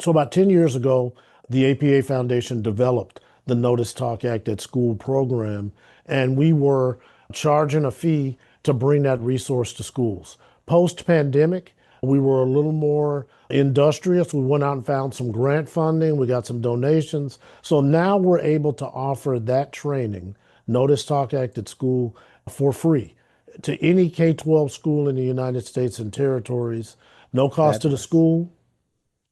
So about 10 years ago, the APA Foundation developed the Notice Talk Act at School program, and we were charging a fee to bring that resource to schools. Post-pandemic, we were a little more industrious. We went out and found some grant funding. We got some donations. So now we're able to offer that training, Notice Talk Act at School, for free to any K-12 school in the United States and territories. No cost to the Fabulous. school,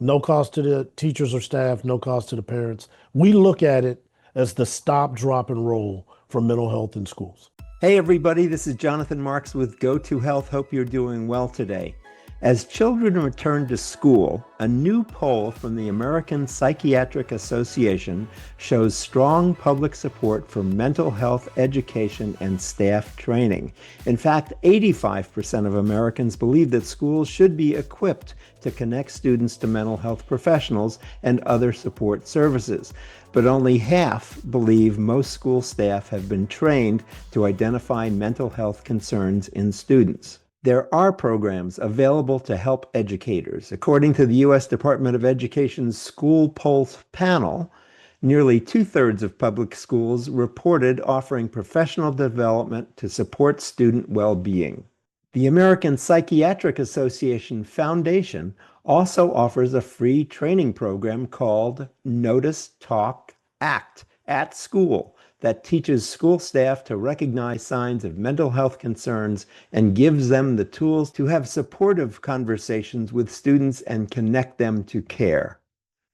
no cost to the teachers or staff, no cost to the parents. We look at it as the stop, drop, and roll for mental health in schools. Hey, everybody, this is Jonathan Marks with Go to Health. Hope you're doing well today. As children return to school, a new poll from the American Psychiatric Association shows strong public support for mental health education and staff training. In fact, 85% of Americans believe that schools should be equipped to connect students to mental health professionals and other support services. But only half believe most school staff have been trained to identify mental health concerns in students. There are programs available to help educators. According to the U.S. Department of Education's School Pulse panel, nearly two-thirds of public schools reported offering professional development to support student well-being. The American Psychiatric Association Foundation also offers a free training program called Notice, Talk, Act at School that teaches school staff to recognize signs of mental health concerns and gives them the tools to have supportive conversations with students and connect them to care.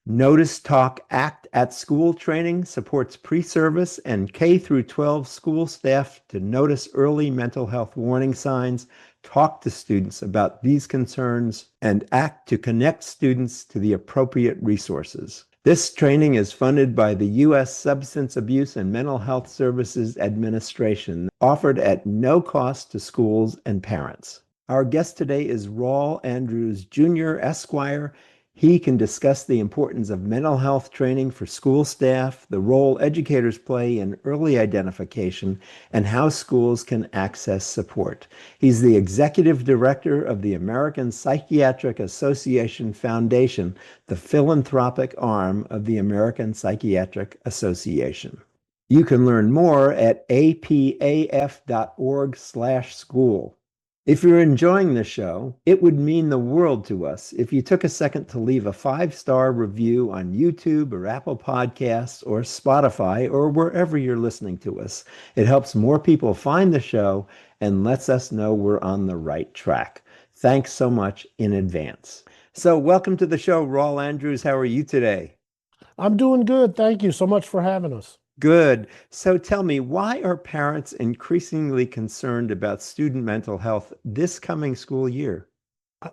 Notice, Talk, Act at School training supports pre-service and K through 12 school staff to notice early mental health warning signs, talk to students about these concerns, and act to connect students to the appropriate resources. This training is funded by the U.S. Substance Abuse and Mental Health Services Administration, offered at no cost to schools and parents. Our guest today is Rawle Andrews, Jr., Esquire. He can discuss the importance of mental health training for school staff, the role educators play in early identification, and how schools can access support. He's the executive director of the American Psychiatric Association Foundation, the philanthropic arm of the American Psychiatric Association. You can learn more at apaf.org/school. If you're enjoying the show, it would mean the world to us if you took a second to leave a 5-star review on YouTube or Apple Podcasts or Spotify or wherever you're listening to us. It helps more people find the show and lets us know we're on the right track. Thanks so much in advance. So welcome to the show, Rawle Andrews. How are you today? I'm doing good. Thank you so much for having us. Good. So tell me, why are parents increasingly concerned about student mental health this coming school year?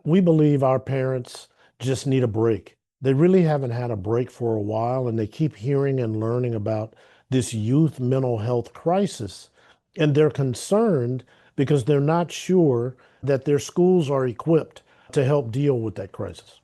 We believe our parents just need a break. They really haven't had a break for a while, and they keep hearing and learning about this youth mental health crisis. And they're concerned because they're not sure that their schools are equipped to help deal with that crisis.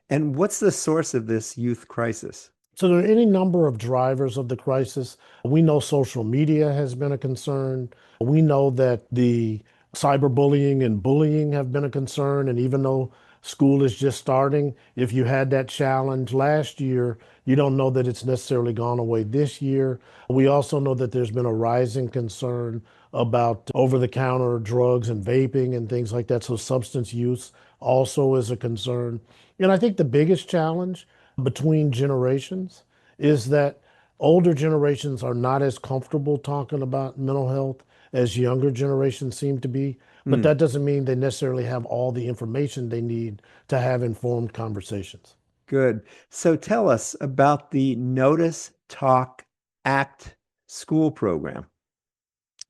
And what's the source of this youth crisis? So there are any number of drivers of the crisis. We know social media has been a concern. We know that the cyberbullying and bullying have been a concern. And even though school is just starting, if you had that challenge last year, you don't know that it's necessarily gone away this year. We also know that there's been a rising concern about over-the-counter drugs and vaping and things like that. So substance use also is a concern. And I think the biggest challenge between generations is that older generations are not as comfortable talking about mental health as younger generations seem to be. But that doesn't mean they necessarily have all the information they need to have informed conversations. Good. So tell us about the Notice, Talk, Act school program.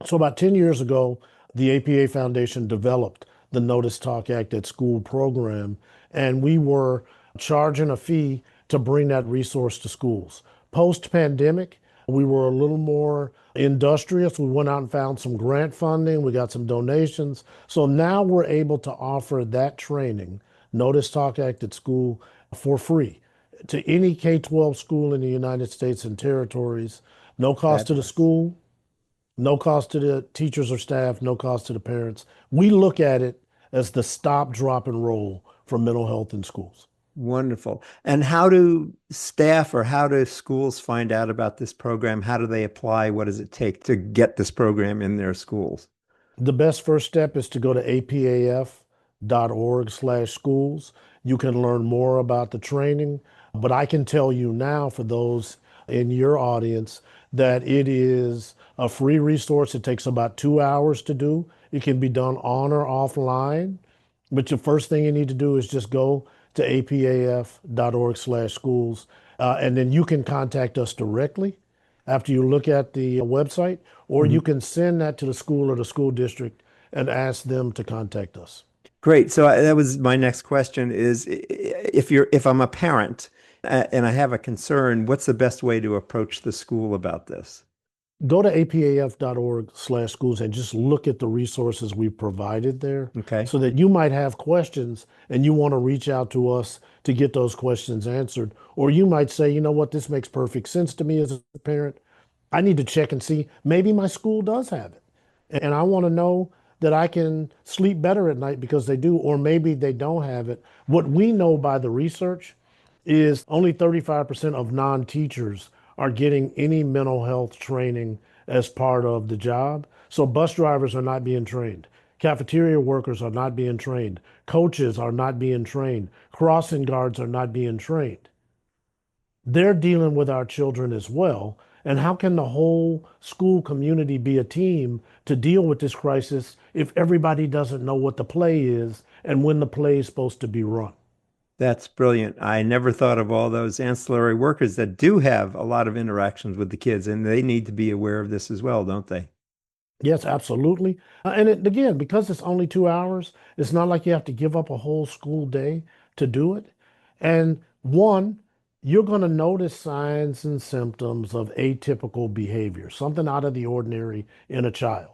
So about 10 years ago, the APA Foundation developed the Notice Talk Act at School program, and we were charging a fee to bring that resource to schools. Post-pandemic, we were a little more industrious. We went out and found some grant funding. We got some donations. So now we're able to offer that training, Notice Talk Act at School, for free to any K-12 school in the United States and territories. No cost to the Fabulous. school, no cost to the teachers or staff, no cost to the parents. We look at it as the stop, drop, and roll for mental health in schools. Wonderful. And how do staff or how do schools find out about this program? How do they apply? What does it take to get this program in their schools? The best first step is to go to apaf.org/schools. You can learn more about the training, but I can tell you now for those in your audience that it is a free resource. It takes about 2 hours to do. It can be done on or offline, but the first thing you need to do is just go to apaf.org/schools, and then you can contact us directly after you look at the website, or you can send that to the school or the school district and ask them to contact us. Great. So that was my next question is if I'm a parent and I have a concern, what's the best way to approach the school about this? Go to apaf.org/schools and just look at the resources we provided there Okay. so that you might have questions and you want to reach out to us to get those questions answered. Or you might say, you know what, this makes perfect sense to me as a parent. I need to check and see, maybe my school does have it. And I want to know that I can sleep better at night because they do, or maybe they don't have it. What we know by the research is only 35% of non-teachers are getting any mental health training as part of the job. So bus drivers are not being trained. Cafeteria workers are not being trained. Coaches are not being trained. Crossing guards are not being trained. They're dealing with our children as well. And how can the whole school community be a team to deal with this crisis if everybody doesn't know what the play is and when the play is supposed to be run? That's brilliant. I never thought of all those ancillary workers that do have a lot of interactions with the kids, and they need to be aware of this as well, don't they? Yes, absolutely. Again, because it's only 2 hours, it's not like you have to give up a whole school day to do it. And one, you're going to notice signs and symptoms of atypical behavior, something out of the ordinary in a child.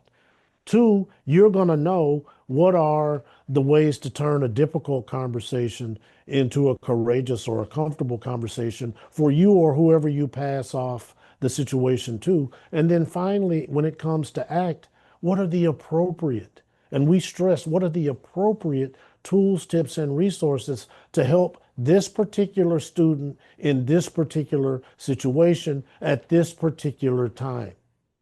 Two, you're going to know what are the ways to turn a difficult conversation into a courageous or a comfortable conversation for you or whoever you pass off the situation to. And then finally, when it comes to act, what are the appropriate, and we stress, what are the appropriate tools, tips, and resources to help this particular student in this particular situation at this particular time?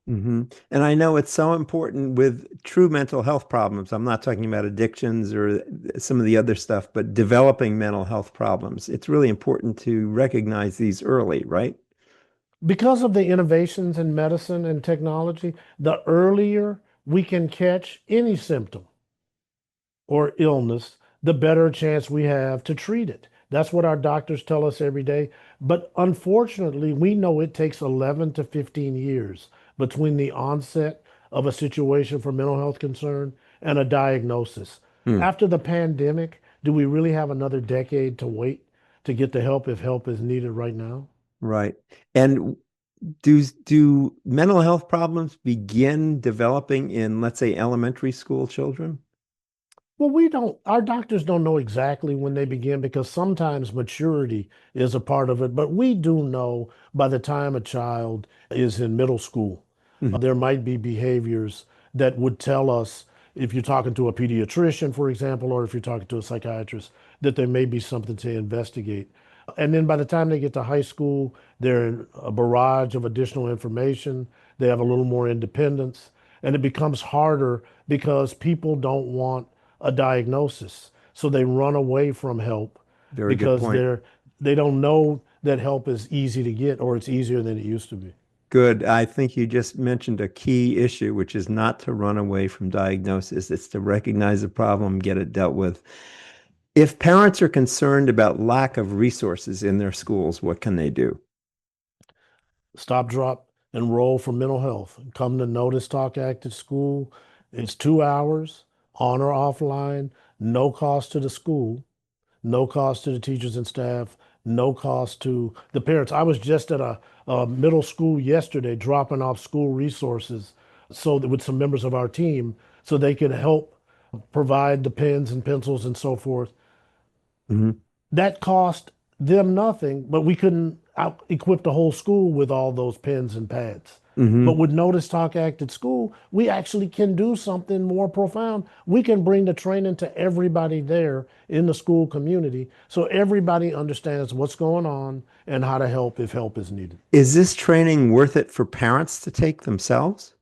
And I know it's so important with true mental health problems. I'm not talking about addictions or some of the other stuff, but developing mental health problems. It's really important to recognize these early, right? Because of the innovations in medicine and technology, the earlier we can catch any symptom or illness, the better chance we have to treat it. That's what our doctors tell us every day. But unfortunately, we know it takes 11 to 15 years between the onset of a situation for mental health concern and a diagnosis. Hmm, After the pandemic, do we really have another decade to wait to get the help if help is needed right now? right. And do mental health problems begin developing in, let's say, elementary school children? Well, our doctors don't know exactly when they begin because sometimes maturity is a part of it, but we do know by the time a child is in middle school, Mhm. there might be behaviors that would tell us, if you're talking to a pediatrician, for example, or if you're talking to a psychiatrist, that there may be something to investigate. And then by the time they get to high school, they're in a barrage of additional information. They have a little more independence, and it becomes harder because people don't want a diagnosis. So they run away from help Very good because point. they don't know that help is easy to get or it's easier than it used to be. Good. I think you just mentioned a key issue, which is not to run away from diagnosis. It's to recognize the problem, get it dealt with. If parents are concerned about lack of resources in their schools, what can they do? Stop, drop, and roll for mental health. Come to Notice Talk Active School. It's 2 hours on or offline, no cost to the school, no cost to the teachers and staff, no cost to the parents. I was just at a middle school yesterday dropping off school resources so that with some members of our team so they could help provide the pens and pencils and so forth. Mhm. That cost them nothing, but we couldn't equip the whole school with all those pens and pads. Hmm. But with Notice, Talk, Act at school, we actually can do something more profound. We can bring the training to everybody there in the school community so everybody understands what's going on and how to help if help is needed. Is this training worth it for parents to take themselves?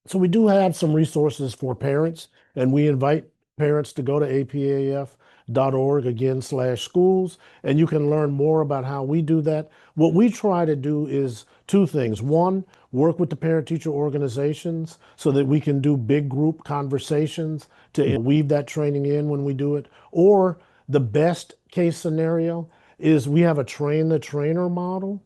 So we do have some resources for parents, and we invite parents to go to apaf.org again/schools, and you can learn more about how we do that. What we try to do is two things. One, work with the parent-teacher organizations so that we can do big group conversations to weave that training in when we do it. Or the best case scenario is we have a train the trainer model.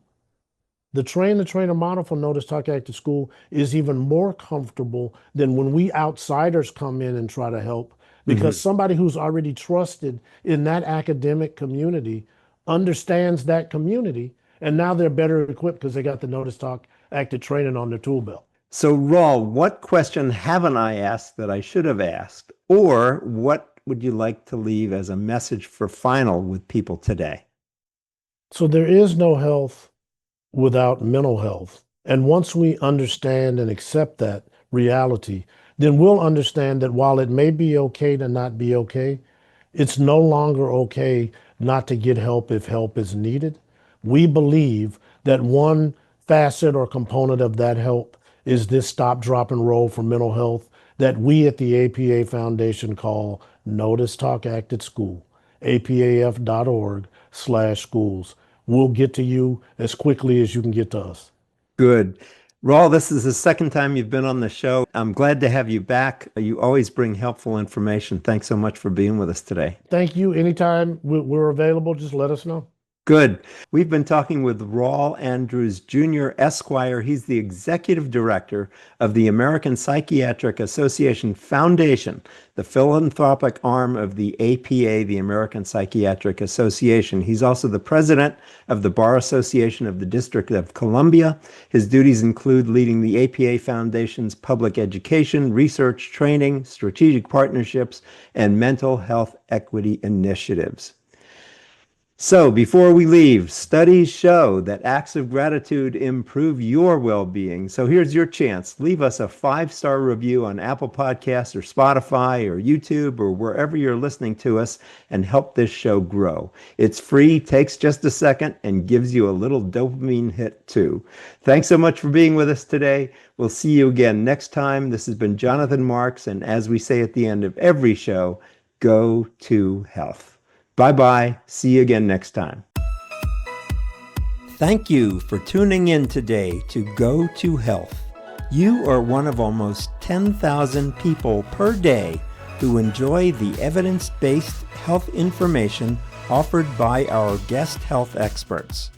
The train the trainer model for Notice, Talk, Act at School is even more comfortable than when we outsiders come in and try to help, because somebody who's already trusted in that academic community understands that community, and now they're better equipped because they got the Notice, Talk, Act at training on their tool belt. So, Rawle, what question haven't I asked that I should have asked? Or what would you like to leave as a message for final with people today? So there is no health without mental health. And once we understand and accept that reality, then we'll understand that while it may be okay to not be okay, it's no longer okay not to get help if help is needed. We believe that one facet or component of that help is this stop, drop, and roll for mental health that we at the APA Foundation call Notice, Talk, Act at School, apaf.org/schools. We'll get to you as quickly as you can get to us. Good. Rawle, this is the second time you've been on the show. I'm glad to have you back. You always bring helpful information. Thanks so much for being with us today. Thank you. Anytime we're available, just let us know. Good. We've been talking with Rawle Andrews Jr., Esquire. He's the executive director of the American Psychiatric Association Foundation, the philanthropic arm of the APA, the American Psychiatric Association. He's also the president of the Bar Association of the District of Columbia. His duties include leading the APA Foundation's public education, research, training, strategic partnerships, and mental health equity initiatives. So before we leave, studies show that acts of gratitude improve your well-being. So here's your chance. Leave us a 5-star review on Apple Podcasts or Spotify or YouTube or wherever you're listening to us and help this show grow. It's free, takes just a second, and gives you a little dopamine hit too. Thanks so much for being with us today. We'll see you again next time. This has been Jonathan Marks, and as we say at the end of every show, go to health. Bye-bye. See you again next time. Thank you for tuning in today to Go to Health. You are one of almost 10,000 people per day who enjoy the evidence-based health information offered by our guest health experts.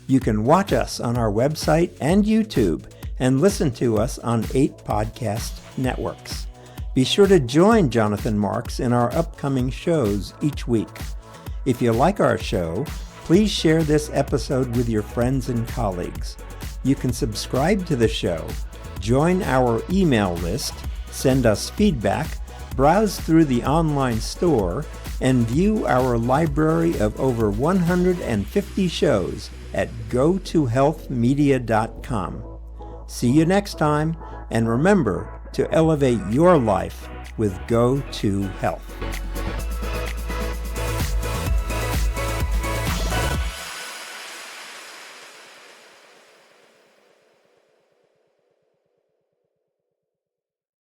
You can watch us on our website and YouTube and listen to us on 8 podcast networks. Be sure to join Jonathan Marks in our upcoming shows each week. If you like our show, please share this episode with your friends and colleagues. You can subscribe to the show, join our email list, send us feedback, browse through the online store, and view our library of over 150 shows at gotohealthmedia.com. See you next time, and remember to elevate your life with Go to Health.